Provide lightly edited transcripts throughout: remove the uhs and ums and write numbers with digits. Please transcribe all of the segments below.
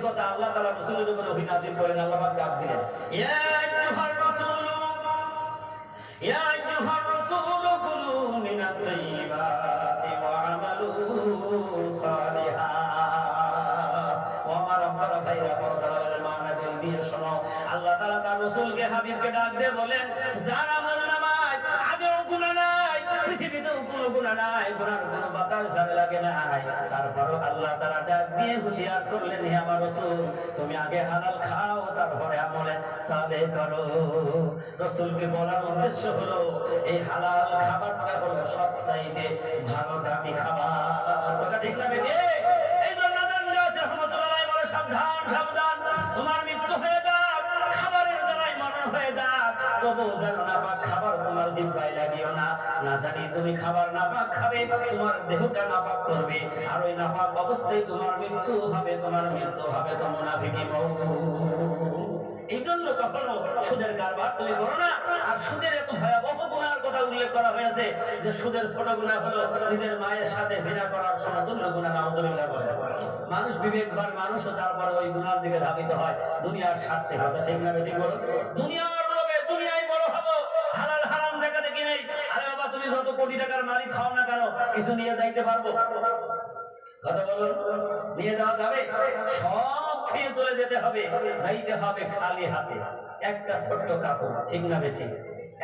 কথা আল্লাহ তাআলা রাসূলের উপরে ওহী নাযিল করেন। আল্লাহ পাক ডাক দিলেন, ইয়া আইয়ুহার রাসূলু কুলু মিনাত তাইয়্যিবাতি ওয়া আমালু সালিহান। ও আমার আব্বারা ভাইরা পর্দার মানা দিল দিয়ে শোনো, আল্লাহ তাআলা তার রাসূলকে হাবিবকে ডাক দিয়ে বলেন, যার আমল নামায় আগেও গুনাহ নাই, পৃথিবীতেও কোনো গুনাহ নাই, গুনার কোনো বাতাস ঝাড়ে লাগে নাই, তারপরও আল্লাহ তাআলা ডাক দিয়ে হুঁশিয়ার করলেন, হে আমার রাসূল, তুমি আগে হালাল খাও, তারপরে আমলে সালেহ করো। রাসূলকে বলার উদ্দেশ্য হলো এই হালাল খাবারটা হলো সবচাইতে ভালো দামি খাবার। কথা ঠিক না বেটি? এই জন্য রাহমাতুল্লাহ বলে, সাবধান সাবধান, তোমার মৃত্যু হয়ে যাক, খাবারের দ্বারাই মরণ হয়ে যাক, তবু যেন নাপাক খাবার তোমার জিহ্বায় লাগিও না। না জানি তুমি খাবার নাপাক খাবে, তোমার দেহটা নাপাক করবে, আর ওই নাপাক অবস্থায় তোমার মৃত্যু হবে, তোমার মৃত্যু হবে তো মুনাফিকি মওত। এই জন্য কখনো সুদের কারবার তুমি করো না। আর সুদের এত ভয়াবহ গুনার কথা উল্লেখ করা হয়েছে যে সুদের ছোট গুনাহ হলো নিজের মায়ের সাথে জিনা করার সমতুল্য গুনাহ। নাউযুবিল্লাহ বলে মানুষ বিবেকবান মানুষও তারপরে ওই গুনার দিকে ধাবিত হয় দুনিয়ার স্বার্থে। কথা ঠিক না বেঠিক বলো? দুনিয়ার লোভে, দুনিয়ায় বড় হবো, হালাল হারাম দেখা দেখি নেই। আরে বাবা, তুমি যত কোটি টাকার মালিক খাও না কেন, কিছু নিয়ে যাইতে পারবো? কথা বলো, নিয়ে যাওয়া যাবে? সব খেয়ে চলে যেতে হবে, যাইতে হবে খালি হাতে। একটা ছোট্ট কাপড়, ঠিক না বেঠিক?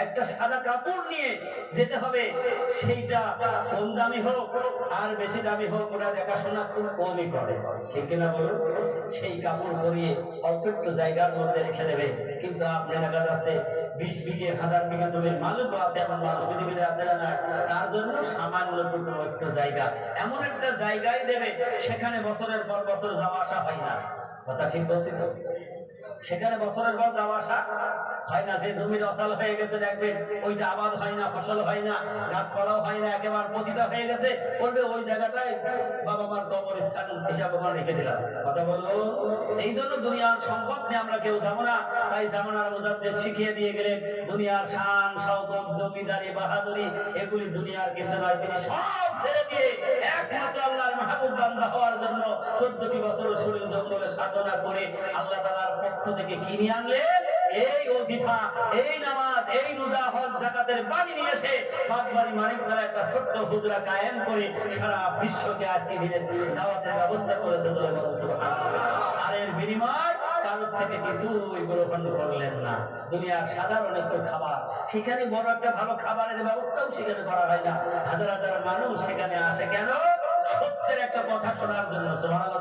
একটা সাদা কাপড় নিয়ে যেতে হবে, সেইটা কম দামি হোক আর বেশি দামি হোক, ওটা দেখাশোনা খুব কমই করে, ঠিক কিনা বলুন? সেই কাপড় পরিয়ে অল্প একটু জায়গার মধ্যে রেখে দেবে, কিন্তু আপনি দেখা যাচ্ছে 20 বিঘে 1000 বিঘা জমির মালিক আছে, এমন মানুষ পৃথিবীতে আছে না? তার জন্য সামান্য টুকরো একটু জায়গা, এমন একটা জায়গায় দেবে সেখানে বছরের পর বছর যাওয়া আসা হয় না। কথা ঠিক বলছি তো? সেখানে বছরের পর যাওয়া আসা হয় না। যে জমি অসাল হয়ে গেছে দেখবেন ওইটা আবাদ হয় না, ফসল হয় না, গাছপালাও হয় না, একেবারে পতিতা হয়ে গেছে, বলবে ওই জায়গাটায় বাবা মার কবরস্থান হিসাবে রেখে দিলাম। কথা বলবো? এই জন্য দুনিয়ার সম্পদ নিয়ে আমরা কেউ যাবো না। তাই জামানার মুজাদ্দিদ শিখিয়ে দিয়ে গেলেন, দুনিয়ার শান শওকত জমিদারি বাহাদুরি এগুলি দুনিয়ার কিছু নয়। তিনি সব ছেড়ে দিয়ে একমাত্র আল্লাহর মাহবুব বান্দা হওয়ার জন্য 14টি বছর শরীর জঙ্গলে সাধনা করে আল্লাহ তাআলার পক্ষ থেকে কিনে আনলেন এই ওজিফা, এই নামাজ, এই রোজা, হজ, যাকাতের বাণী নিয়ে এসে বাগবাড়ি মানিকতলা একটা ছোট্ট হুজরা কায়েম করে সারা বিশ্বকে আজকে দিনের দাওয়াতের ব্যবস্থা করেছে। আর এর বিনিময় কারোর থেকে কিছুই গ্রহণ করলেন না। দুনিয়ার সাধারণ একটু খাবার, সেখানে বড় একটা ভালো খাবারের ব্যবস্থাও সেখানে করা হয় না। হাজার হাজার মানুষ সেখানে আসে কেন? সত্যের একটা কথা শোনার জন্য। সুবহানাল্লাহ।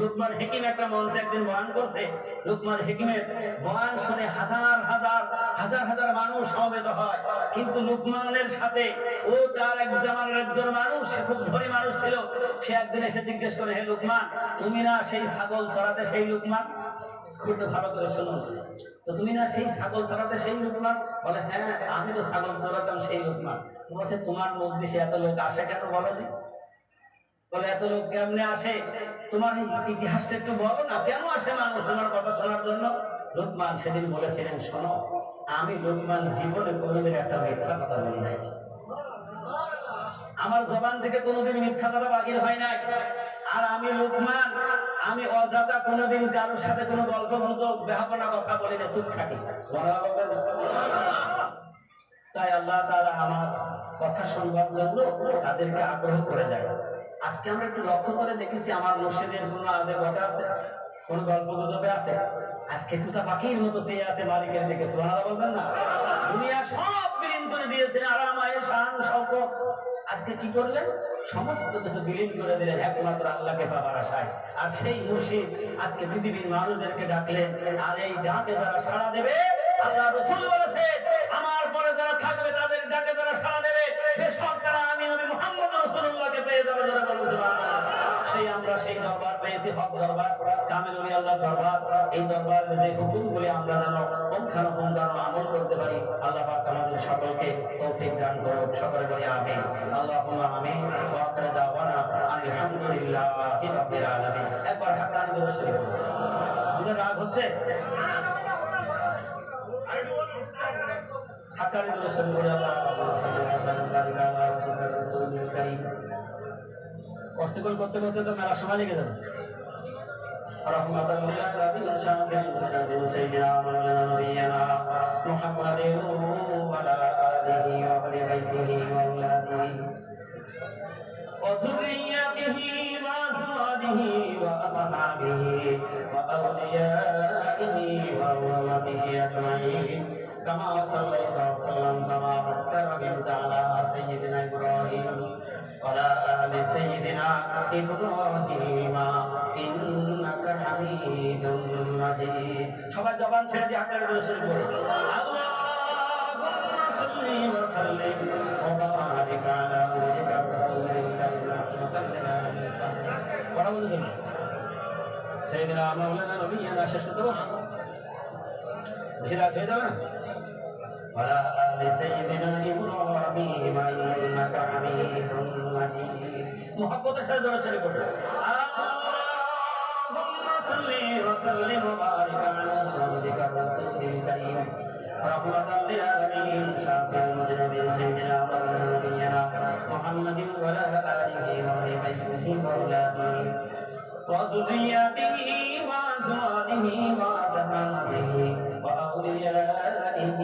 লুকমান হাকিম একটা মঞ্চে একদিন বয়ান করছে। লুকমান হাকিমের বয়ান শুনে হাজার হাজার মানুষ সমবেত হয়, কিন্তু লুকমানের সাথে ও তার এক জামানার একজন মানুষ, সে খুব ধনী মানুষ ছিল, সে একদিন এসে জিজ্ঞেস করে, হে লুকমান, তুমি না সেই ছাগল চড়াতে সেই লুকমান? খুব ভালো করে শুনুন তো, তুমি না সেই ছাগল চড়াতে সেই লুকমান? বলে, হ্যাঁ আমি তো ছাগল চড়াতাম সেই লুকমান। তো বলছে, তোমার মজলিসে এত লোক আসে কেন বলো দি? বলে, এত লোক কেমনে আসে, তোমার ইতিহাসটা একটু বলো না, কেন আসে মানুষ তোমার কথা শোনার জন্য? লুকমান সেদিন বলেছিলেন, শোনো, আমি লুকমান জীবনে কোনোদিন একটা মিথ্যা কথা বলি নাই, আমার জবান থেকে কোনোদিন মিথ্যা কথা বাহির হয় নাই। আর আমি লুকমান, আমি অজাতা কোনোদিন কারোর সাথে কোনো গল্প গুজব বেহাপনা কথা বলি না, চুপ থাকি। তাই আল্লাহ তাআলা আমার কথা শুনবার জন্য তাদেরকে আগ্রহ করে দেয়। আজকে আমরা একটু লক্ষ্য করে দেখেছি, আমার মসজিদের কোনো আজে কথা আছে, কোন গল্প গুজবে আছে? আজকে তুতা পাখির মতো চেয়ে আছে মালিকের দিকে। সুবহানাল্লাহ বলবেন না? দুনিয়া সব বিলীন করে দিয়েছেন, আরাম আয়েশ শান শওকত। আজকে কি করলেন? সমস্ত কিছু বিলীন করে দিলেন একমাত্র আল্লাহকে পাবার আশায়। আর সেই মুর্শিদ আজকে পৃথিবীর মানুষদেরকে ডাকলেন, আর এই ডাকে যারা সাড়া দেবে, আল্লাহ রাসূল বলেছেন, আমার পরে যারা থাকবে তাদের ডাকে যারা সাড়া দেবে, বেশক তারা আমি নবী মুহাম্মদ রাসূলুল্লাহকে পেয়ে যাবে। যারা বলেন সুবহানাল্লাহ। আমরা সেই দরবার পেয়েছি, হক দরবার, কামিল ওলি আল্লাহর দরবার। এই দরবারের যে হুকুমগুলি আমরা যেন পুঙ্খানুপুঙ্খানু আমল করতে পারি, আল্লাহ পাক আমাদের সকলকে তৌফিক দান করুন। সকলে বলি আমিন। আল্লাহুম্মা আমিন। ওয়া আখিরু দাওয়ানা আলহামদুলিল্লাহি রাব্বিল আলামিন। একবার হাক্কানি দরুদ শরীফ। বুঝে রাগ হচ্ছে? হাক্কানি দরুদ শরীফ পড়ে আল্লাহ রাসূলুল কারীম। অস্তিকল করতে করতে তো মেলা সময় লেগে যাবে। رحمة للعالمين شافع الذنوب سيدنا ونبينا محمد وعلى آله وأهل بيته وأولاده وذريته وأزواجه وأصحابه وأوليائه وأمته أجمعين كما صليت وسلمت وباركت وباركت على سيدنا إبراهيم وعلى آل سيدنا إبراهيم إنك حميد مجيد সবাই জবান ছেড়ে দিয়ে আকারে দরুদ শরীফ পড়ে اللهم صل وسلم وبارك على نبيك رسولك رحمة للعالمين বড় বন্ধু শুনুন سيدنا مولانا نبينا শেষ করতে বেশি রাত হয়ে যাবে না وعلى آل سيدنا إبراهيم إنك حميد مجيد محبت সাথে দরুদ শরীফ পড়ে اللهم صل وسلم وبارك على نبيك رسولك الكريم رحمة للعالمين شافع المذنبين سيدنا مولانا نبينا محمد وعلى آله وأهل بيته وأولاده وذريته وأزواجه وأصحابه وأوليائه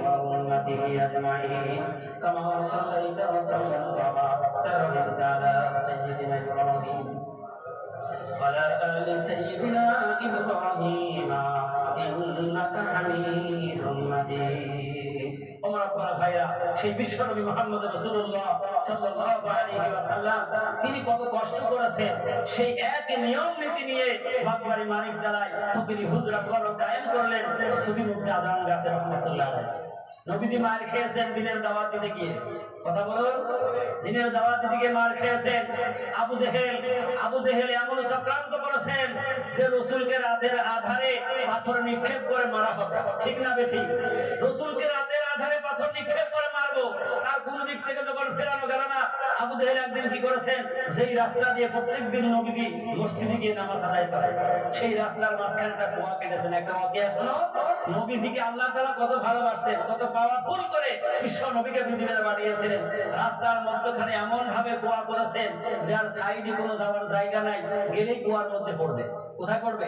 وأمته أجمعين كما صليت وسلمت وباركت وباركت على سيدنا إبراهيم وعلى آل سيدنا إبراهيم إنك حميد مجيد ওমর আব্বার ভাইরা সেই বিশ্বনবী মুহাম্মদ রাসূলুল্লাহ সাল্লাল্লাহু আলাইহি ওয়াসাল্লাম তিনি কত কষ্ট করেছেন সেই এক নিয়ম নীতি নিয়ে বাগবাড়ি মানিক দাঁড়ায় ফকিরি হুজরা বড় কায়েম করলেন সুবি মুক্তি আজান গাছে রহমাতুল্লাহ আলাইহি নবীজি মার খেয়েছেন দিনের দাওয়াত দিতে গিয়ে কথা বলুন দিনের দাওয়াত দিতে গিয়ে মার খেয়েছেন আবু জেহেল এমন চক্রান্ত করেছেন যে রাসূলকে রাতের আধারে পাথর নিক্ষেপ করে মারা হবে ঠিক না বেঠিক রাসূলকে রাতের আধারে পাথর নিক্ষেপ করে মারবো তার কোন দিক থেকে যখন ফেরানো গেল না আবু জেহেল একদিন কি করেছেন যেই রাস্তা দিয়ে প্রত্যেকদিন নবীজি মসজিদে গিয়ে নামাজ আদায় করে সেই রাস্তার মাঝখানে একটা কুয়া কেটেছেন একটা ওয়াকিয়া শোনো নবীজিকে আল্লাহ তাআলা কত ভালোবাসতেন কত পাওয়ারফুল করে বিশ্ব নবীকে পৃথিবীতে পাঠিয়েছিলেন রাস্তার মধ্যখানে এমন ভাবে কুয়া করেছেন যার সাইডে কোনো যাওয়ার জায়গা নাই গেলেই কুয়ার মধ্যে পড়বে কোথায় পড়বে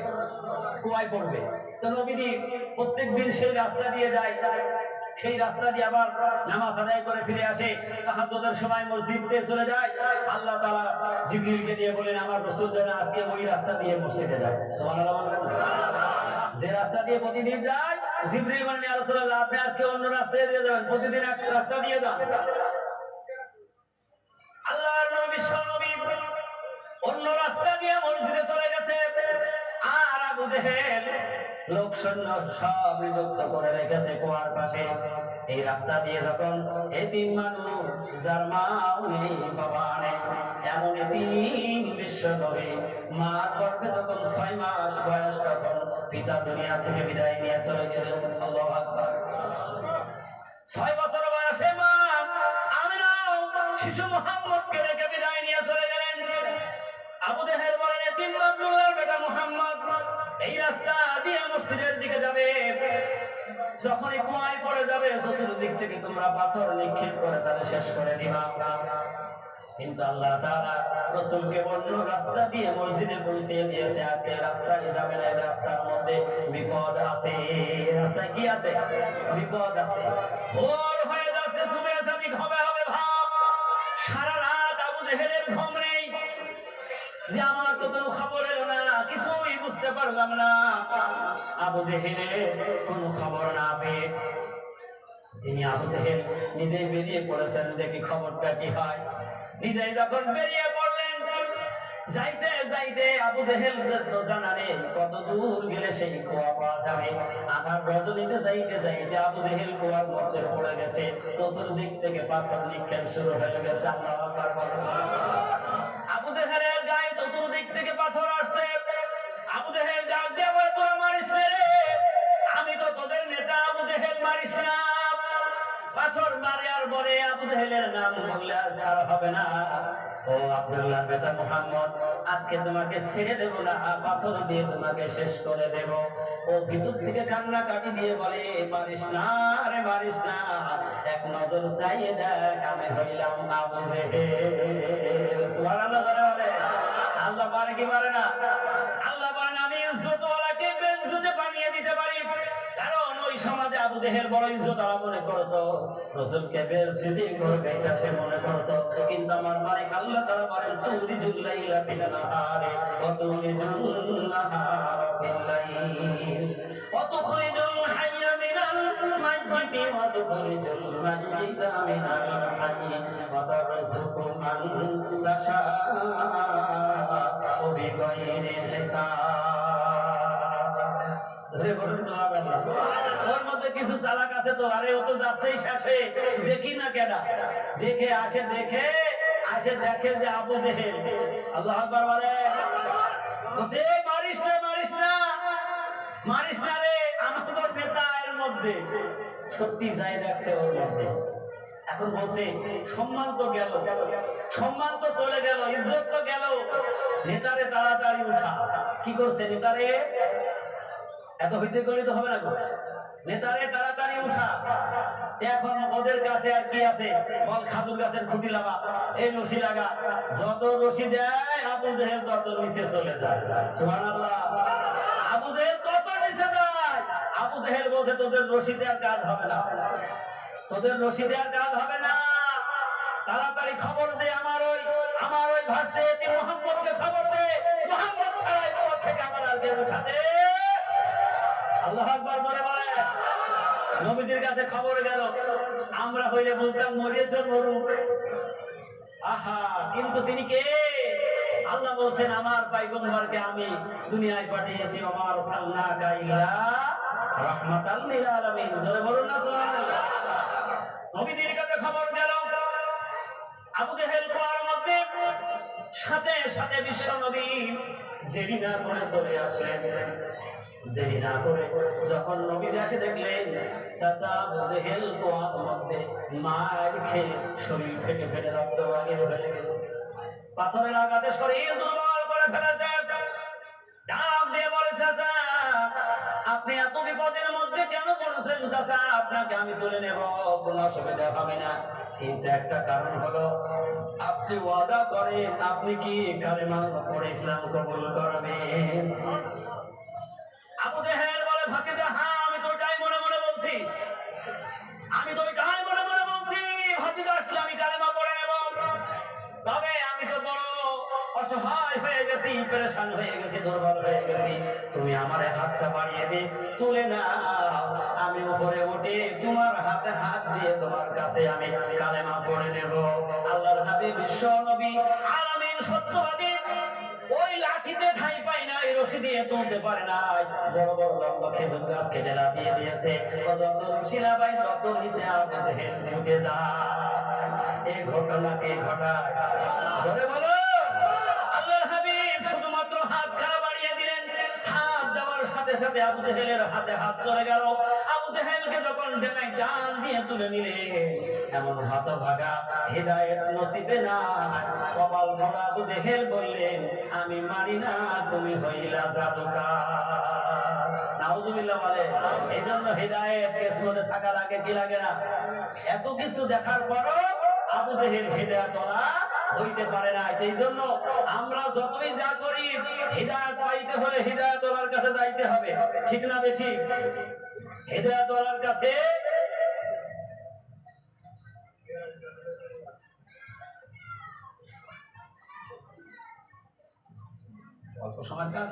কুয়ায় পড়বে তো নবীজি প্রত্যেকদিন সেই রাস্তা দিয়ে যায় সেই রাস্তা দিয়ে আবার নামাজ আদায় করে ফিরে আসে তাহাজ্জুদের সময় মসজিদে চলে যায় আল্লাহ তাআলা জিবরিলকে দিয়ে বলেন আমার রাসূল যেন আজকে ওই রাস্তা দিয়ে মসজিদে যায় সুবহানাল্লাহ বলেন যে রাস্তা দিয়ে প্রতিদিন যায় জিবরিল বলেন ইয়া রাসূলুল্লাহ আপনি আজকে অন্য রাস্তা দিয়ে যাবেন প্রতিদিন এক রাস্তা দিয়ে যান আল্লাহর নবী বিশ্ব নবী অন্য রাস্তা দিয়ে মসজিদে চলে গেছে আর আবু জেহেল লোক সৈন্য সব নিযুক্ত করে রেখেছে কুয়ার পাশে এই রাস্তা দিয়ে যখন এতিম মানুষ যার মা নেই বাবা নেই এমন এতিম বিশ্ব নবী মার গর্ভে যখন 6 মাস বয়স তখন পিতা দুনিয়া থেকে বিদায় নিয়ে চলে গেলেন আল্লাহু আকবার 6 বছর বয়সে মা আমিনা শিশু মুহাম্মদকে রেখে বিদায় নিয়ে চলে গেলেন আবু জেহেল বলেন এতিম আব্দুল্লাহর বেটা মুহাম্মদ এই রাস্তা দিয়ে মসজিদের দিকে যাবে যখনই কুয়ায় পড়ে যাবে চতুর্দিক থেকে তোমরা পাথর নিক্ষেপ করে তারে শেষ করে দিবা কিন্তু আল্লাহ তাআলা রাসূলকে অন্য রাস্তা দিয়ে মসজিদে পৌঁছে দিয়েছে আজকে রাস্তায় যাবে না রাস্তার মধ্যে বিপদ আছে রাস্তায় কি আছে বিপদ আছে ভোর হয়ে যাচ্ছে সুবহ সাদিক হবে ভাব সারা রাত আবু জেহেলের ঘুম নেই যে আমার তো কোনো খবর এলো না কিছুই বুঝতে পারলাম না আবু জেহেলের কোনো খবর না পেয়ে তিনি আবু জেহেল নিজে বেরিয়ে পড়েছেন দেখি খবরটা কি হয় নিজেই যখন বেরিয়ে পড়লেন যাইতে যাইতে আবু জেহেল তো জানা নেই কত দূর গেলে সেই কুয়া পাওয়া যাবে আধার রজনীতে যাইতে যাইতে আবু জেহেল কুয়ার মধ্যে পড়ে গেছে চতুর্দিক থেকে পাথর নিক্ষেপ শুরু হয়ে গেছে আল্লাহু আকবার বলেন আবু জেহেলের গায়ে চতুর্দিক থেকে পাথর আসছে আবু জেহেল ডাক দিয়ে বলে তোরা মারিস না রে আমি তো তোদের নেতা আবু জেহেল মারিস না পাথর মারে আর বলে আবু জেহেলের নাম বললে আর ছাড়া হবে না ও আব্দুল্লাহর বেটা মুহাম্মদ আজকে তোমাকে ছেড়ে দেব না পাথর দিয়ে তোমাকে শেষ করে দেব ও ভিতর থেকে কান্না কাটি দিয়ে বলে মারিস না রে মারিস না এক নজর চাইয়ে দেখ আমি হইলাম আবু জেহেল সুবহানাল্লাহ বলে আল্লাহ পারে কি পারে না আল্লাহ বলেন আমি আবু জেহেল বড় ইজ্জত আর মনে করতো, রাসূলকে বেইজ্জতি করবে এটা সে মনে করতো। কিন্তু আমার মালিক আল্লাহ তাআলা বলেন তুরিজুল লাইলা ফিন নাহারি ওয়া তুরিজুল নাহারা ফিল লাইল ওয়া তুখরিজুল হাইয়া মিনাল মাইয়িতি ওয়া তুখরিজুল মাইয়িতা মিনাল হাইয়্যি ওয়া তারযুকু মান তাশাউ বিগাইরি হিসাব। ওর মধ্যে কিছু চালাক আছে তো, আরে ও তো যাচ্ছেই শেষে, দেখি না কেন দেখে আসে, দেখে যে আবু জেহেল। আল্লাহু আকবার বলে, মারিস না মারিস না মারিস না রে, আমার নেতা এর মধ্যে। সত্যি যাই দেখছে ওর মধ্যে। এখন বলছে সম্মান তো গেল, সম্মান তো চলে গেল, ইজ্জত তো গেল, নেতারে তাড়াতাড়ি উঠা। কি করছে নেতারে? এত হইছে করলে তো হবে না গো, নেতারে তাড়াতাড়ি উঠা। এখন ওদের কাছে আর কি আছে? বল খাজুর গাছের খুঁটি লাগা, এই রশি লাগা, যত রশি দেয় আবু জেহেল তত নিচে চলে যায়। সুবহানাল্লাহ। আবু জেহেল তত নিচে যায়। আবু জেহেল বলছে তোদের রশি দেওয়ার কাজ হবে না, তোদের রশি দেওয়ার কাজ হবে না, তাড়াতাড়ি খবর দে আমার ওই ভাসতে মুহাম্মদকে খবর দে, মুহাম্মদ ছাড়াই পথ থেকে আমার আর কেউ উঠাতে। আল্লাহু আকবার জোরে বলে। নবীজির কাছে খবর গেল, আমরা হইলে বলতাম মরিয়েছে মরুক, আহা, কিন্তু তিনি কে? আল্লাহ বলছেন আমার পয়গম্বরকে আমি দুনিয়ায় পাঠিয়েছি, ওমা আরসালনাকা ইল্লা রাহমাতাল লিল আলামিন। জোরে বলুন না সুবহানাল্লাহ। নবীজির কাছে খবর গেল, আবু জেহেল কোয়ার মধ্যে, সাথে সাথে বিশ্ব নবী দেরি না করে চলে আসলেন। দেরি না করে যখন নবী এসে দেখলেন চাচা আবু জেহেল কোয়ার মধ্যে মার খেয়ে শরীর ফেটে ফেটে রক্ত বাহির হয়ে গেছে, পাথরের আঘাতে শরীর দুর্বল করে ফেলেছে। ডাক দিয়ে বলে চাচা আপনি এত বিপদের মধ্যে কেন পড়েছেন? চাচা আপনাকে আমি তুলে নেব, কোনো অসুবিধা হবে না, কিন্তু একটা কারণ হলো আপনি ওয়াদা করেন আপনি কি কালেমা পড়ে ইসলাম কবুল করবেন? আবু জেহেল বলে ভাতিজা হ্যাঁ আমি তো এটাই মনে মনে বলছি, আমি তো এটাই মনে মনে বলছি, ভাতিজা আসলে আমি কালেমা পড়ে নেব, তবে আমি তো বড় অসহায় হয়ে গেছি, পেরেশান হয়ে গেছি, দুর্বল হয়ে গেছি, তুমি আমার হাতটা বাড়িয়ে দিয়ে তুলে নাও, আমি উপরে উঠে তোমার হাতে হাত দিয়ে তোমার কাছে আমি কালেমা পড়ে নেব। আল্লাহর নবী বিশ্ব নবী আলামিন সত্যবাদী ওই লাঠিতে ঠাঁই পাই না, এই রশি দিয়ে তুলতে পারে না, বড় বড় লম্বা খেজুর গাছ কেটে লাফিয়ে দিয়েছে, যত রশি লাফাই তত নিচে আবু জেহেল ঢুকে যায়। এই ঘটনাকে ঘটায়, ধরে বলো আল্লাহর হাবিব শুধুমাত্র হাত খাড়া বাড়িয়ে দিলেন, হাত দেওয়ার সাথে সাথে আবু জেহেলের হাতে হাত চলে গেল। আবু জেহেলকে যখন ডেনায় টান দিয়ে তুলে নিলেন, এমন হতভাগা হিদায়াত নসিবে না কপাল মোড়া আবু জেহেল বললেন আমি মানি না তুমি হইলা জাদুকার। নাউজুবিল্লাহ বলে। এইজন্য হিদায়াত কিসমতে থাকা লাগে কি লাগে না? এত কিছু দেখার পরও আবু জেহেল হিদায়াতওয়ালা হইতে পারে না। এই জন্য আমরা যতই যা করি হিদায়াত পাইতে হলে হিদায়াতওয়ালার কাছে যাইতে হবে, ঠিক না বেঠিক? হিদায়াতওয়ালার কাছে অল্প সময় কাজ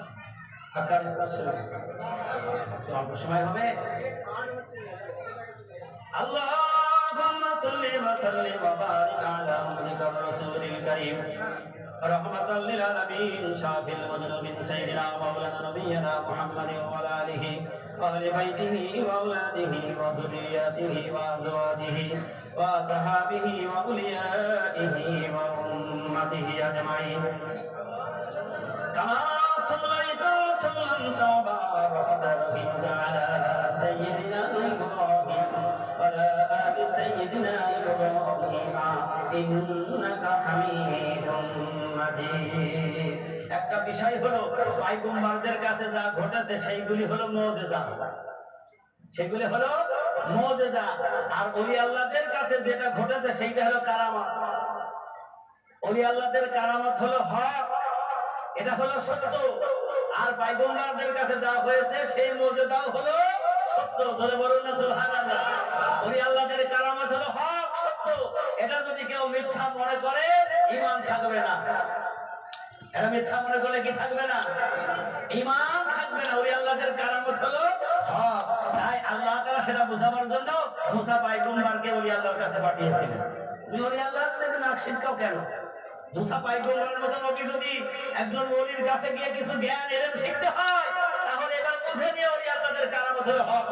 অল্প সময় হবে। আল্লাহুম্মা সাল্লি ওয়া সাল্লিম ওয়া বারিক আলা মুহাম্মাদির রাসূলিল কারীম রাহমাতাল লিল আলামিন শাফিল মুজরিমিন সাইয়্যিদিনা মাওলানা নবিয়্যিনা মুহাম্মাদিন ওয়া আলা আলিহি ওয়া আহলি বাইতিহি ওয়া আওলাদিহি ওয়া যুররিয়াতিহি ওয়া আজওয়াজিহি ওয়া আসহাবিহি ওয়া আউলিয়াইহি ওয়া উম্মাতিহি আজমাইন কামা সাল্লাইতা ওয়া সাল্লামতা ওয়া বারাকতা আলা সাইয়্যিদিনা ইব্রাহিম ওয়া আলা আলি সাইয়্যিদিনা ইব্রাহিম ইন্নাকা হামিদুম মাজিদ। একটা বিষয় হলো পয়গম্বরদের কাছে যা ঘটেছে সেইগুলি হলো মুজিজা, সেগুলি হলো মুজিজা, আর ওলি আল্লাহদের কাছে যেটা ঘটেছে সেইটা হলো কারামাত। ওলি আল্লাহদের কারামাত হলো হক, এটা হলো সত্য, আর পয়গম্বরদের কাছে যা হয়েছে সেই মুজিজাও হলো সত্য। ধরে বলুন না সুবহানাল্লাহ। ওলি আল্লাহদের কারামত হলো হক সত্য। এটা যদি কেউ মিথ্যা মনে করে ঈমান থাকবে না। এটা মিথ্যা মনে করলে কি থাকবে না? ঈমান থাকবে না। ওলি আল্লাহদের কারামত হলো হক। তাই আল্লাহ তাআলা সেটা বোঝাবার জন্য মুসা পয়গম্বরকে ওলি আল্লাহর কাছে পাঠিয়েছিলেন। তুমি ওলি আল্লাহর থেকে নাক শিটকাও কেন? মুসা পয়গম্বরের মতো নবী যদি একজন ওলির কাছে গিয়ে কিছু জ্ঞান ইলম শিখতে হয়, তাহলে এবার বুঝে নিয়ে ওলি আল্লাহদের কারামত হলো হক।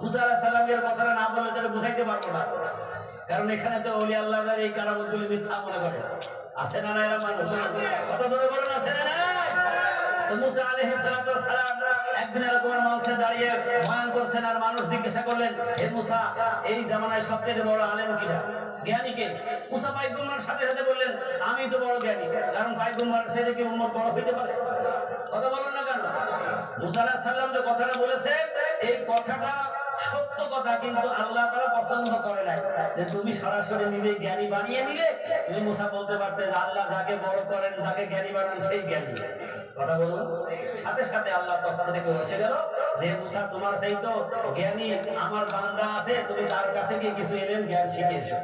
মুসা আলাইহিস সালামের কথাটা না বললে তাহলে বুঝাইতে পারবো না। কারণ এখানে তো ওলি আল্লাহদের এই কারামতগুলো মিথ্যা মনে করে। আছে না না এরা মানুষ? কত ধরে বলুন আছে না নাই? তো মুসা আলাইহিস সালাম একদিন এরকম মানুষে দাঁড়িয়ে বয়ান করছেন, আর মানুষ জিজ্ঞাসা করলেন, হে মুসা, এই জামানায় সবচেয়ে বড় আলেম কিনা, জ্ঞানী কে? মুসা পয়গম্বরের সাথে সাথে বললেন, আমি তো বড় জ্ঞানী। কারণ পয়গম্বরের সাথে কি উম্মত বড় হইতে পারে? কথা বলুন না কেন? মুসা আলাইহিস সালাম যে কথাটা বলেছে, এই কথাটা সত্য কথা, কিন্তু আল্লাহ তাআলা পছন্দ করে নাই যে তুমি সরাসরি নিজে জ্ঞানী বানিয়ে নিলে। তুমি মুসা বলতে পারতে যে আল্লাহ যাকে বড় করেন, যাকে জ্ঞানী বানান, সেই জ্ঞানী। কথা বলুন। সাথে সাথে আল্লাহ পক্ষ থেকে এসে গেল যে মুসা, তোমার সেই তো জ্ঞানী আমার বান্দা আছে, তুমি তার কাছে গিয়ে কিছু ইলম জ্ঞান শিখে এসো।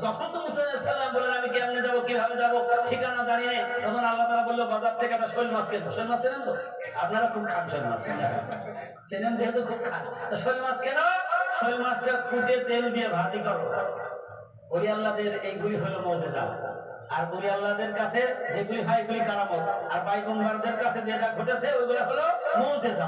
তখন তো মুসা আলাইহিস সালাম বললেন, আমি কেমনে যাব, কিভাবে যাব, ঠিকানা জানি না। তখন আল্লাহ তাআলা বলল, বাজার থেকে একটা শৈল মাছ কেন। শৈল মাছ চেনেন তো? আপনারা খুব খান শৈল মাছ, চেনেন যেহেতু খুব খান। তো শৈল মাছ কেন? শৈল মাছটা কুটে তেল দিয়ে ভাজি করো। ওলি আল্লাহদের এইগুলি হলো মুজিজা। আর ওলি আল্লাহদের কাছে যেগুলি হয় এগুলি কারামত, আর পয়গম্বরদের কাছে যেটা ঘটেছে ওইগুলো হলো মুজিজা।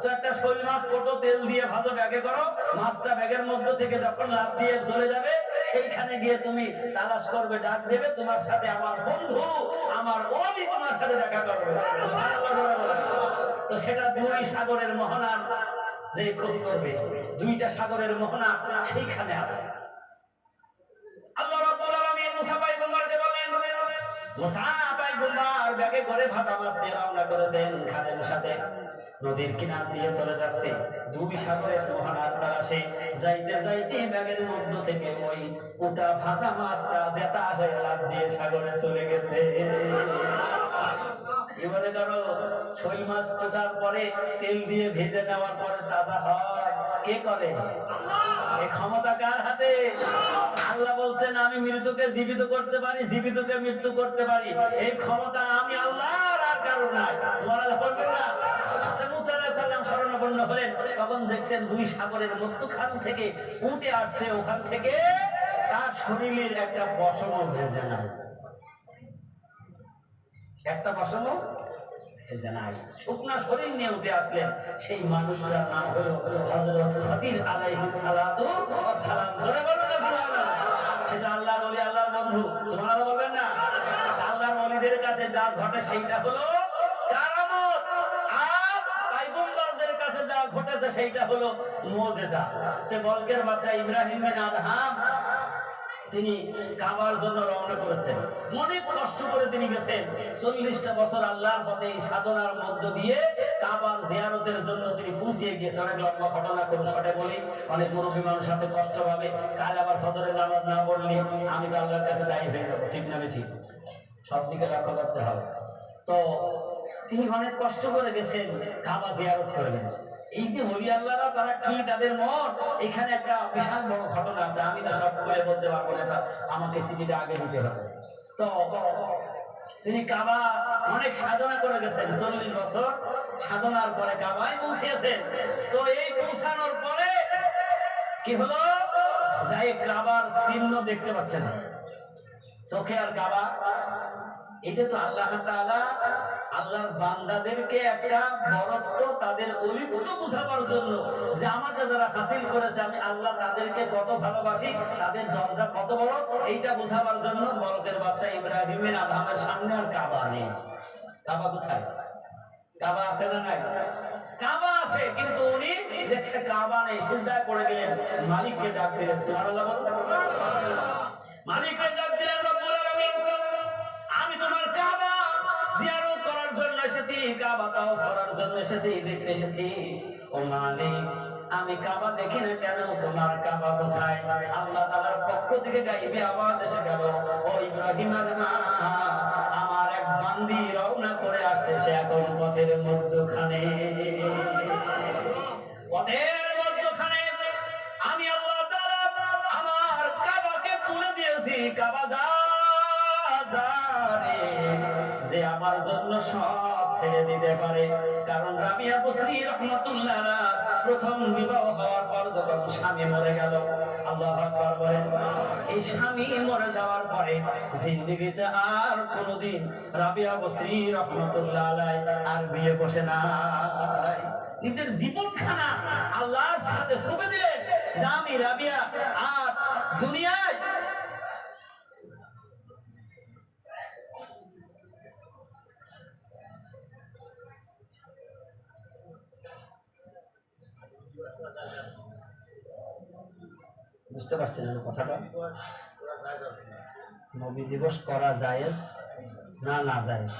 তো একটা শৈল মাছ কোটো তেল দিয়ে ভাজো, ব্যাগে করো, মাছটা ব্যাগের মধ্যে থেকে যখন লাফ দিয়ে চলে যাবে, সেইখানে গিয়ে তুমি তালাশ করবে, ডাক দেবে, তোমার সাথে আমার বন্ধু, আমার ওলি তোমার সাথে দেখা করবে। তো সেটা দুই সাগরের মোহনার যে খোঁজ করবে, দুইটা সাগরের মোহনা সেইখানে আছে। আল্লাহ রাব্বুল আলামিন মুসা পয়গম্বরকে বলেন, মুসা পয়গম্বর ব্যাগে করে ভাজা মাছ নিয়ে রওনা করেছেন খাদের সাথে, নদীর কিনার দিয়ে চলে যাচ্ছে দুই সাগরের মোহনার তালাশে। যাইতে যাইতে ব্যাগের মধ্য থেকে ওই ওটা ভাজা মাছটা জেতা হয়ে লাফ দিয়ে সাগরে চলে গেছে। এবারে ধরো শৈল মাছ কোটার পরে তেল দিয়ে ভেজে নেওয়ার পরে তাজা হয়, কে করে? এই ক্ষমতা কার হাতে? আল্লাহ বলছেন, আমি মৃতকে জীবিত করতে পারি, জীবিতকে মৃত্যু করতে পারি। এই ক্ষমতা আমি আল্লাহর, আর কারোর নাই। সুবহানাল্লাহ বলবেন না? মুসা আলাইহিস সালাম শরণাপন্ন হলেন, তখন দেখছেন দুই সাগরের মধ্যখান থেকে উঠে আসছে, ওখান থেকে তার শরীরের একটা পশমও ভেজে নাই, একটা পশমও ভেজে নাই, শুকনা শরীর নিয়ে উঠে আসলেন। সেই মানুষটার নাম হলো হযরত খাদির আলাইহিস সালাতু ওয়াস সালাম। জোরে বলুন না সুবহানাল্লাহ। সেটা আল্লাহর ওলি, আল্লাহর বন্ধু। সুবহানাল্লাহ বলবেন না? আল্লাহর ওলিদের কাছে যা ঘটে সেইটা হলো কারামত, আর পয়গম্বরদের কাছে যা ঘটেছে সেইটা হলো মুজিজা। তে বলকের বাচ্চা ইব্রাহিম বিন আদহাম তিনি কাবার জন্য রওনা করেছেন, অনেক কষ্ট করে তিনি গেছেন। 40টা বছর আল্লাহর পথে এই সাধনার মধ্য দিয়ে কাবার জিয়ারতের জন্য তিনি পৌঁছে গিয়েছেন। অনেক লম্বা ঘটনা, কোন শর্টে বলি, অনেক মুরব্বী মানুষ আছে কষ্ট পাবে, কাল আবার ফজরের নামাজ না পড়লে আমি তো আল্লাহর কাছে দায়ী হয়ে যাবো। ঠিক না ঠিক? সব দিকে লক্ষ্য করতে হবে। তো তিনি অনেক কষ্ট করে গেছেন, কাবা জিয়ারত করলেন। এই যে ওলি আল্লাহরা তারা কি তাদের মন, এখানে একটা বিশাল বড় ঘটনা আছে। আমি তো সব খুলে বলতে পারবো না, আমাকে চিঠিটা আগে দিতে হতো। তো তিনি কাবা অনেক সাধনা করে গেছেন, 40 বছর সাধনার পরে কাবায় পৌঁছেছেন। তো এই পৌঁছানোর পরে কি হলো, যাই কাবার চিহ্ন দেখতে পাচ্ছেন না চোখে, আর কাবা, এটা তো আল্লাহ তাআলা আল্লাহর বান্দাদেরকে একটা বরত্ব, তাদের অলিত্ব বুঝাবার জন্য, যে আমাকে যারা হাসিল করেছে আমি আল্লাহ তাদেরকে কত ভালোবাসি, তাদের দরজা কত বড়, এইটা বুঝাবার জন্য বলকের বাদশা ইব্রাহিম বিন আদহামের সামনে আর কাবা নেই। কাবা কোথায়? কাবা আছে না নাই? কাবা আছে, কিন্তু উনি দেখছে কাবা নেই, সিজদায় পড়ে গেলেন, মালিককে ডাক দিলেন। সুবহানাল্লাহ বলুন। মালিককে ডাক দিলেন, রব্বুল আলামিন, আমি তোমার কাবা জিয়ারত করার জন্য এসেছি, কাবা তাওয়াফ করার জন্য এসেছি, দেখতে এসেছি। ও মালিক, আমি কাবা দেখি না কেন, তোমার কাবা কোথায়? আল্লাহ তাআলার পক্ষ থেকে গায়বী আওয়াজ এসে গেল, ও ইব্রাহিমের মা, আমার এক বান্দি রওনা করে আসছে, সে এখন পথের মধ্যখানে, পথের যে আমার জন্য সব ছেড়ে দিতে পারে। কারণ রাবিয়া বসরি রাহমাতুল্লাহ আলাইহা প্রথম বিবাহ হওয়ার পর যখন স্বামী মরে গেল, আল্লাহু আকবার বলেন, এই স্বামী মরে যাওয়ার পরে জিন্দেগিতে আর কোনোদিন রাবিয়া বসরি রাহমাতুল্লাহ আলাইহা আর বিয়ে বসে নাই। নিজের জীবনখানা আল্লাহর সাথে সঁপে দিলেন যে আমি রাবিয়া আর দুনিয়ায় বুঝতে পারছেন কথাটা? নবী দিবস করা জায়েজ না না জায়েজ?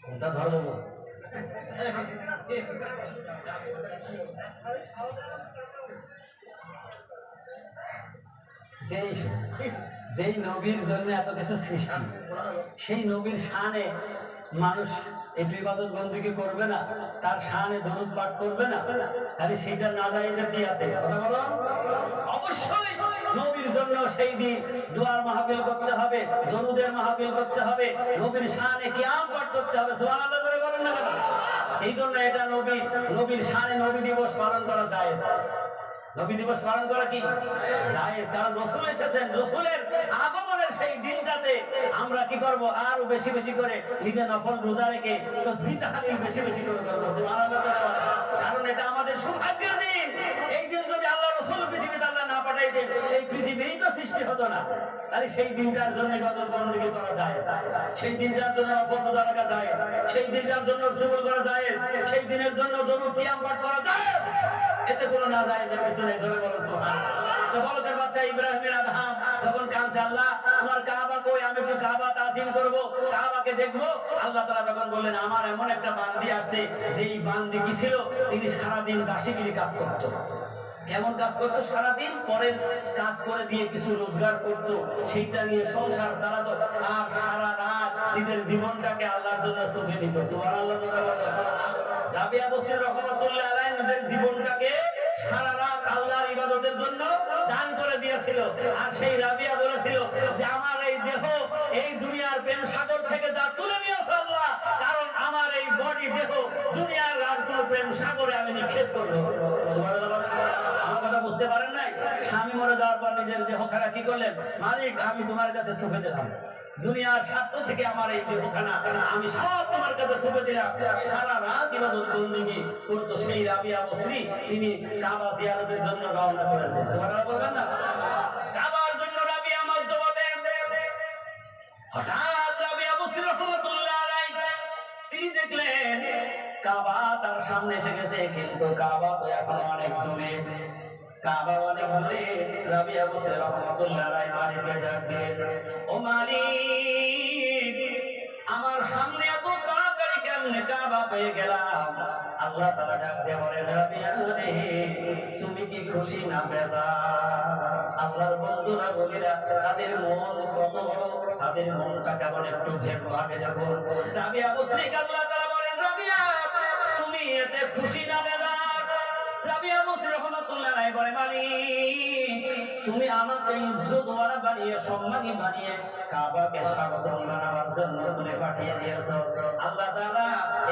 কোনটা ধর্ম? যেই নবীর জন্য এত কিছু সৃষ্টি, সেই নবীর শানে মানুষ একটু ইবাদত বন্দেগী করবে না, তার শানে দরুদ পাঠ করবে না, তাহলে সেটা না জায়েজের কি আছে? কথা বলো। অবশ্যই নবীর জন্য সেই দিন দোয়ার মাহফিল করতে হবে, দরুদের মাহফিল করতে হবে, নবীর শানে কিয়াম পাঠ করতে হবে। সুবহানাল্লাহ করে বলেন না কেন? এই জন্য এটা নবীর শানে নবী দিবস পালন করা জায়েজ। নবী দিবস পালন করা কি জায়েজ? কারণ রাসূল এসেছেন, রাসূলের আগমনের সেই দিনটাতে আমরা কি করব? আরো বেশি বেশি করে নিজে নফল রোজা রেখে তাসবিহ তাহলিল বেশি বেশি করে করব। সুবহানাল্লাহ। কারণ এটা আমাদের সৌভাগ্যের দিন। এই দিন যদি আল্লাহ রাসূল পৃথিবীতে আল্লাহ না পাঠাইতেন, এই পৃথিবীই তো সৃষ্টি হতো না। তাহলে সেই দিনটার জন্য ইবাদত বন্দেগী করা জায়েজ, সেই দিনটার জন্য নফল রোজা রাখা জায়েজ, সেই দিনটার জন্য সুবুল করা জায়েজ, সেই দিনের জন্য দরুদ কিয়াম পাঠ করা জায়েজ। এতে কোনো না জায়েজের কিছু নেই। জোরে বলেন সুবহানাল্লাহ। তো বলদের বাচ্চা ইব্রাহিমের আদহাম যখন কাঁদছে, আল্লাহ তোমার কাবা কই, আমি একটু কাবা তাজিম করব, কাবাকে দেখব। আল্লাহ তাআলা তখন বললেন, আমার এমন একটা বান্দি আসছে, যেই বান্দি কি ছিল, তিনি সারাদিন দাসীগিরি কাজ করত। কেমন কাজ করতো? সারাদিন পরের কাজ করে দিয়ে কিছু রোজগার করতো, সেইটা নিয়ে সংসার চালাতো, আর সারা রাত নিজের জীবনটাকে আল্লাহর জন্য সঁপে দিত। সুবহানাল্লাহ। রাবিয়া বসরি রাহমাতুল্লাহ আলাইহা নিজের জীবনটাকে সারা রাত আল্লাহর ইবাদতের জন্য দান করে দিয়েছিল। আর সেই রাবিয়া বলেছিল যে আমার এই দেহ এই দুনিয়ার প্রেম সাগর থেকে যা তুলে নিয়েছে আল্লাহ, কারণ আমার এই বডি দেহ দুনিয়ার আর কোনো প্রেম সাগরে আমি নিক্ষেপ করবো। সুবহানাল্লাহ। আমার কথা বুঝতে পারেন নাই? স্বামী মরে যাওয়ার পর নিজের দেহখানা কি করলেন? মালিক আমি তোমার কাছে সঁপে দিলাম, দুনিয়ার স্বার্থ থেকে আমার এই দেহখানা আমি সব তোমার কাছে সঁপে দিলাম। সারা রাত ইবাদত বন্দেগী করতো সেই রাবিয়া বসরি, তিনি কাবা জিয়ারতের জন্য রওনা করেছেন। সুবহানাল্লাহ বলবেন না? কাবার জন্য রাবিয়া মধ্যপথে হঠাৎ রাবিয়া বসরি রাহমাতুল্লাহ আলাইহি তিনি দেখলেন কাবা তার সামনে এসে গেছে, কিন্তু কাবা তো এখন অনেক দূরে। কাবা অনেক দূরে। রাবিয়া বসরি রাহমাতুল্লাহ আলাইহি মালিককে ডাক দিলেন, ও মালিক, আমার সামনে এত তাড়াতাড়ি কেমনে কাবা পেয়ে গেলাম? আল্লাহ তাআলা ডাক দিয়ে বলেন, রাবিয়া রে, তুমি কি খুশি না বেজার? আল্লাহর বন্ধুরা বলিরা তাদের মন কত বড়, তাদের মনটা কেমন একটু ভাবে দেখুন। রাবিয়া বসরি আল্লাহ তাআলা বলেন, রাবিয়া তুমি এতে খুশি না বেজার? রাবিয়া বসরি রাহমাতুল্লাহ আলাইহি বলে, মালিক তুমি আমাকে ইজ্জতওয়ালা বানিয়ে সম্মানী বানিয়ে কাবাকে স্বাগতম জানাবার জন্য তুমি পাঠিয়ে দিয়েছো। আল্লাহ তাআলা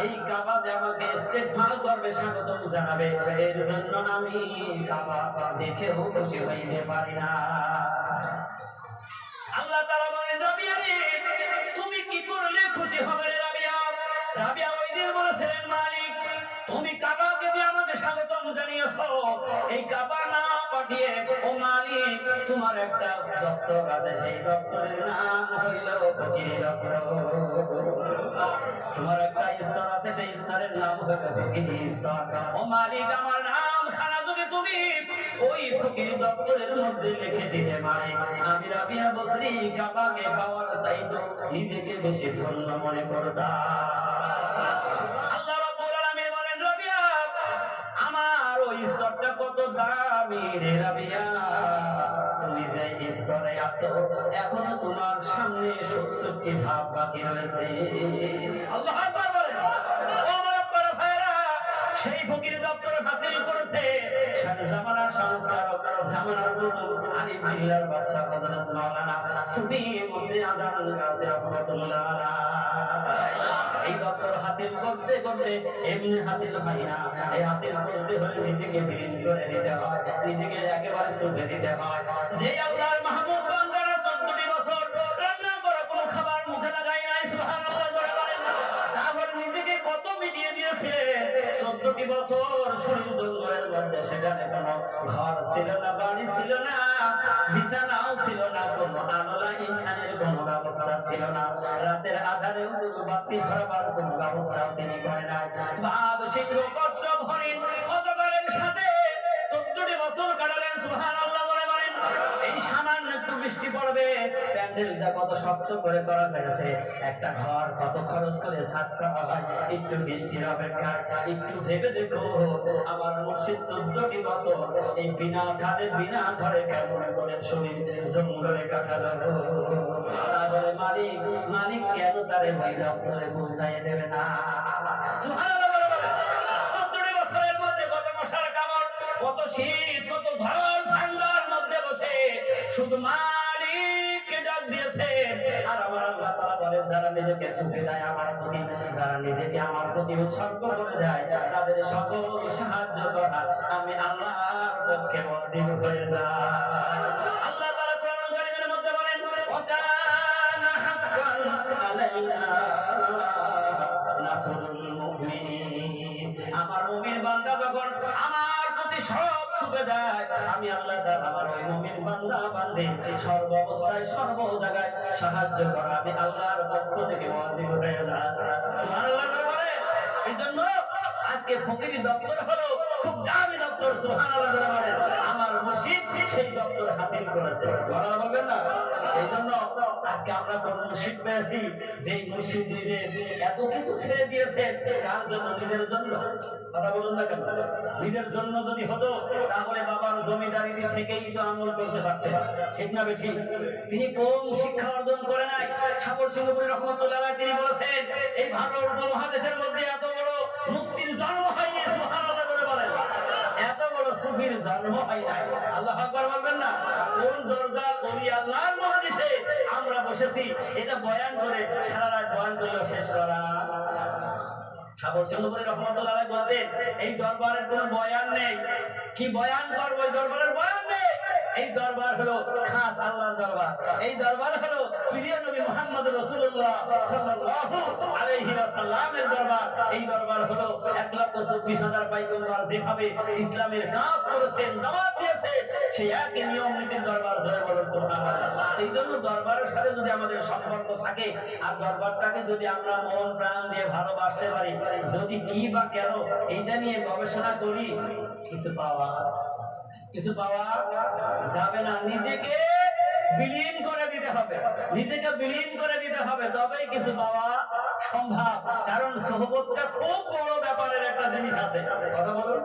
এই কাবা যে আমাকে ইস্তেগফার করবে, স্বাগতম জানাবে, এর জন্য আমি কাবা দেখেও খুশি হইতে পারি না। আল্লাহ তাআলা বলেন, রাবিয়া রে, তুমি কি করলে খুশি হবে রে রাবিয়া? রাবিয়া ওই দিন বলেছিলেন, মালিক তুমি কাবাকে দিয়ে আমাকে স্বাগতম জানিয়েছো, এই কাবা না পাঠিয়ে ও মালিক তোমার একটা দপ্তর আছে, সেই দপ্তরের নাম হইল ফকিরি দপ্তর। তোমার একটা স্তর আছে, সেই স্তরের নাম হইল ফকিরি স্তর। ও মালিক আমার নাম খানা যদি তুমি ওই ফকিরি দপ্তরের মধ্যে লিখে দিতে মালিক, আমি রাবিয়া বসরি কাবাকে পাওয়ার চাইতো নিজেকে বেশি ধন্য মনে করতাম। আমার ওই স্তরটা কত দামি রে রাবিয়া, তুমি যে স্তরে আছো এখনো তোমার সামনে 70টি ধাপ বাকি রয়েছে। আল্লাহু আকবার বলেন। ও আমার বড় ভাইরা, সেই ফকির দপ্তর হাসিল করেছে জামানার সংস্কারক জামানার কুতুব আলিম বিল্লাহর বাদশা হযরত মাওলানা সুফি মুফতি আজম গাজী রাহমাতুল্লাহ আলাইহি। এই দপ্তর হাসিল করতে করতে এমনি হাসিল হয় না, এই হাসিল করতে হলে নিজেকে বিলীন করে দিতে হয়, নিজেকে একেবারে সুফে দিতে হয়। যে আল্লাহর মাহবুব বান্দারা 14টি বছর রান্না করা কোনো খাবার মুখে লাগায় নাই, সুবহানাল্লাহ জোরে বলেন। তাহলে নিজেকে কত মিটিয়ে দিয়েছিলেন? 14টি বছর শরীর জঙ্গলের মধ্যে, সেখানে কোনো ঘর ছিল না, বাড়ি ছিল না, বিছানাও ছিল না, কোনো আলো লাইনের কোনো ব্যবস্থা ছিল না, রাতের আধারে কোনো বাতি ধরাবার কোনো ব্যবস্থাও তিনি করে নাই। বাঘ, সিংহ, কচ্ছপ, হরিণ, অজগরের সাথে 14টি বছর কাটালেন, সুবহানাল্লাহ বলে বলেন। এই সামান্য একটু বৃষ্টি পড়বে, প্যান্ডেলটা কত শক্ত করে করা হয়েছে, একটা ঘর কত খরচ করে ছাদ করা হয়, একটু বৃষ্টির অপেক্ষায় একটু ভেবে দেখো আমার মুর্শিদ 14টি বছর এই বিনা ছাদে বিনা ঘরে কেমন করে শরীর জঙ্গলে কাটালো। তাহলে মালিক মালিক কেন তারে ওই দপ্তরে পৌঁছায় দেবে না? সুবহানাল্লাহ বলে বলে। 14টি বছরের মধ্যে কত মশার কামড়, কত শীত, কত ঝড় ঠান্ডার মধ্যে বসে শুধু মালিককে ডাক দিয়েছে। আর আমার আল্লাহ তাআলা বলেন, যারা নিজেকে সুখে দেয় আমার প্রতি, যারা নিজেকে আমার প্রতি উৎসর্গ করে দেয়, তাদের সকল সাহায্য করা আমি আল্লাহর পক্ষে ওয়াজিব হয়ে যায়। আল্লাহ তাআলা কোরআন কারীমের মধ্যে বলেন, ওয়াকানা হাক্কান আলাইনা নাসরুল মুমিনিন। আমার মুমিন বান্দা যখন আমার প্রতি সব সুখে দেয়, আমি আল্লাহ তাআলা আমার ওই মুমিন বান্দা বান্দে সর্ব অবস্থায় সর্ব জায়গায় সাহায্য করা আমি আল্লাহর পক্ষ থেকে ওয়াজিব হয়ে যায়। সুবহানাল্লাহ বলে। এইজন্য আজকে ফকিরি দপ্তর হলো খুব দামি দপ্তর, সুবহানাল্লাহ বলে। আমার মুর্শিদ সেই দপ্তর হাসিল করেছে, সুবহানাল্লাহ বলবেন না? এইজন্য আজকে আমরা কোন মুর্শিদ পেয়েছি, যেই মুর্শিদ নিজে এত কিছু ছেড়ে দিয়েছেন। কার জন্য? নিজের জন্য। কথা বলুন না কেন? নিজের জন্য যদি হতো তাহলে বাবার জমিদারিতে থেকেই তো আমল করতে পারতেন, ঠিক না বেঠি? তিনি কোন শিক্ষা অর্জন করে নাই? সাগর সিংহপুরী রহমতুল্লাহ আলাইহি তিনি বলেছেন, এই ভারত উপমহাদেশের মধ্যে এত বড় মুফতির জন্ম হয়নি, সুবহানাল্লাহ করে বলেন। এত বড় সুফির জন্ম হয় নাই। আল্লাহু আকবার বলবেন না? কোন দরজা ওলি আল্লাহর মজলিসে আমরা বসেছি, এটা বয়ান করে সারা রাত বয়ান করলেও শেষ করা। সাগর সিংহপুরী রহমতুল্লাহ আলাইহি বলতেন, এই দরবারের কোনো বয়ান নেই, কি বয়ান করব? এই দরবারের বয়ান নেই। এই দরবার হলো খাস আল্লাহর দরবার। এই দরবার হলো প্রিয় নবী মুহাম্মদ রাসূলুল্লাহ সাল্লাল্লাহু আলাইহি ওয়াসাল্লামের দরবার। এই দরবার হলো 1,24,000 পয়গম্বর যেভাবে ইসলামের কাজ করেছেন, দাওয়াত দিয়েছেন, সেই একই নিয়ম নীতির দরবার। জয় বলুন সুবহানাল্লাহ। এই জন্য দরবারের সাথে যদি আমাদের সম্পর্ক থাকে, আর দরবারটাকে যদি আমরা মন প্রাণ দিয়ে ভালোবাসতে পারি, যদি কি বা কেন এইটা নিয়ে গবেষণা করি, কিছু পাওয়া যাবে না। নিজেকে বিলীন করে দিতে হবে, নিজেকে বিলীন করে দিতে হবে, তবেই কিছু পাওয়া সম্ভব। কারণ সোহবতটা খুব বড় ব্যাপারের একটা জিনিস আছে। কথা বলুন।